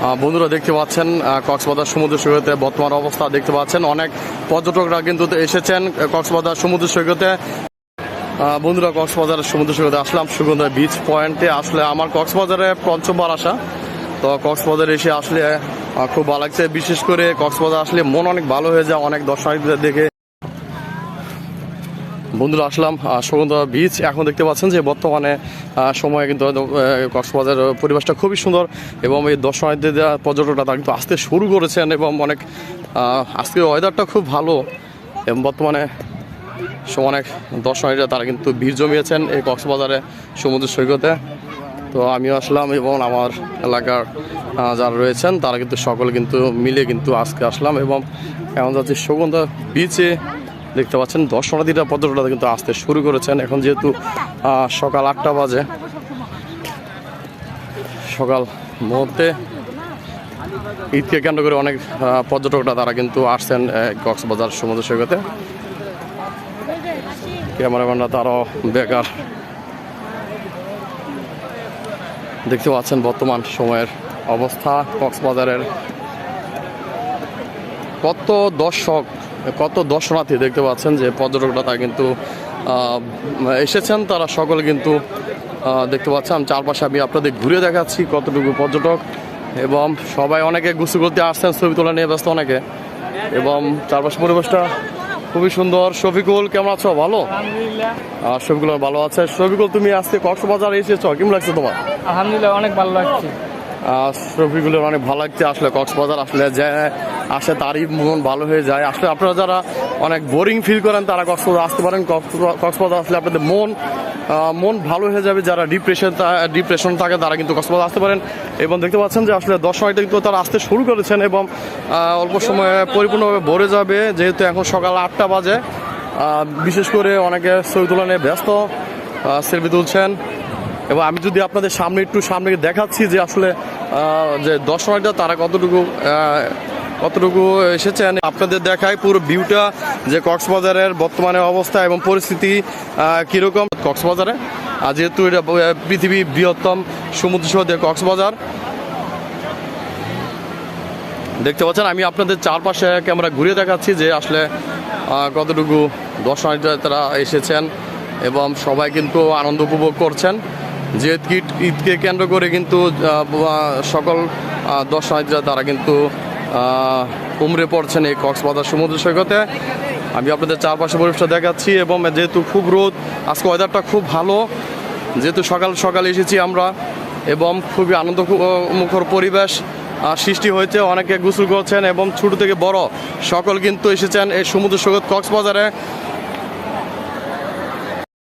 বন্ধুরা দেখতে পাচ্ছেন কক্সবাজার সমুদ্র সৈকতে বর্তমান অবস্থা দেখতে পাচ্ছেন। অনেক পর্যটকরা কিন্তু এসেছেন কক্সবাজার সমুদ্র সৈকতে। বন্ধুরা কক্সবাজারের সমুদ্র সৈকতে আসলাম সুগন্ধা বিচ পয়েন্টে। আসলে আমার কক্সবাজারে পঞ্চমবার আসা, তো কক্সবাজারে এসে আসলে খুব ভালো লাগছে। বিশেষ করে কক্সবাজার আসলে মন অনেক ভালো হয়ে যায় অনেক দর্শনার্থীদের দেখে। বন্ধুরা আসলাম সুগন্ধা বিচ। এখন দেখতে পাচ্ছেন যে বর্তমানে সময়ে কিন্তু কক্সবাজারের পরিবেশটা খুবই সুন্দর এবং এই দর্শনার্থীদের পর্যটকরা তারা কিন্তু আসতে শুরু করেছেন এবং অনেক আজকে ওয়েদারটা খুব ভালো এবং বর্তমানে অনেক দর্শনার্থীরা তারা কিন্তু ভিড় জমিয়েছেন এই কক্সবাজারে সমুদ্র সৈকতে। তো আমিও আসলাম এবং আমার এলাকার যারা রয়েছেন তারা কিন্তু সকলে কিন্তু মিলে কিন্তু আজকে আসলাম এবং এখন যাচ্ছি সুগন্ধা বিচে। দেখতে পাচ্ছেন দর্শনার্থীরা পর্যটকরা কিন্তু আসতে শুরু করেছেন। এখন যেহেতু সকাল 8টা বাজে, সকাল মুহূর্তে ঈদকে কেন্দ্র করে অনেক পর্যটকরা তারা কিন্তু আসছেন কক্সবাজার সমুদ্র সৈকতে। ক্যামেরাম্যানরা তারাও বেকার। দেখতে পাচ্ছেন বর্তমান সময়ের অবস্থা কক্সবাজারের। কত দর্শনার্থী দেখতে পাচ্ছেন যে পর্যটকরা তারা কিন্তু এসেছেন। তারা সকলে কিন্তু দেখতে পাচ্ছেন চারপাশে আমি আপনাদের ঘুরে দেখাচ্ছি কতটুকু পর্যটক এবং সবাই অনেকে গোসল করতে আসছেন, ছবি তোলা নিয়ে ব্যস্ত অনেকে এবং চারপাশে পরিবেশটা খুবই সুন্দর। শফিকুল কেমন আছো? ভালো, শফিকুল ভালো আছে। শফিকুল তুমি আজকে কক্সবাজার এসেছো, কেমন লাগছে তোমার? আলহামদুলিল্লাহ অনেক ভালো লাগছে। শফিকুলের অনেক ভালো লাগছে। আসলে কক্সবাজার আসলে যে আসে তারই মন ভালো হয়ে যায়। আসলে আপনারা যারা অনেক বোরিং ফিল করেন তারা কক্সবাজার আসতে পারেন। কক্সবাজার আসলে আপনাদের মন ভালো হয়ে যাবে। যারা ডিপ্রেশন থাকে তারা কিন্তু কক্সবাজার আসতে পারেন এবং দেখতে পাচ্ছেন যে আসলে দর্শনার্থী কিন্তু তারা আসতে শুরু করেছেন এবং অল্প সময়ে পরিপূর্ণভাবে ভরে যাবে। যেহেতু এখন সকাল 8টা বাজে, বিশেষ করে অনেকে ছবি তোলা নিয়ে ব্যস্ত, সেলফি তুলছেন এবং আমি যদি আপনাদের একটু সামনে দেখাচ্ছি যে আসলে যে দর্শনার্থীরা তারা কতটুকু এসেছেন আপনাদের দেখায় পুরো ভিউটা যে কক্সবাজারের বর্তমানে অবস্থা এবং পরিস্থিতি কীরকম কক্সবাজারে। যেহেতু এটা পৃথিবীর বৃহত্তম সমুদ্র সৈকত কক্সবাজার দেখতে পাচ্ছেন। আমি আপনাদের চারপাশে ক্যামেরা ঘুরিয়ে দেখাচ্ছি যে আসলে কতটুকু দর্শনার্থীরা তারা এসেছেন এবং সবাই কিন্তু আনন্দ উপভোগ করছেন। যে ঈদকে কেন্দ্র করে কিন্তু সকল দর্শনার্থীরা তারা কিন্তু উমরে পড়ছেন এই কক্সবাজার সমুদ্র সৈকতে। আমি আপনাদের চারপাশে পরিবেশটা দেখাচ্ছি এবং যেহেতু খুব রোদ, আজকে ওয়েদারটা খুব ভালো। যেহেতু সকাল এসেছি আমরা এবং খুবই আনন্দমুখর পরিবেশ সৃষ্টি হয়েছে। অনেকে গোসল করছেন এবং ছোট থেকে বড় সকল কিন্তু এসেছেন এই সমুদ্র সৈকত কক্সবাজারে।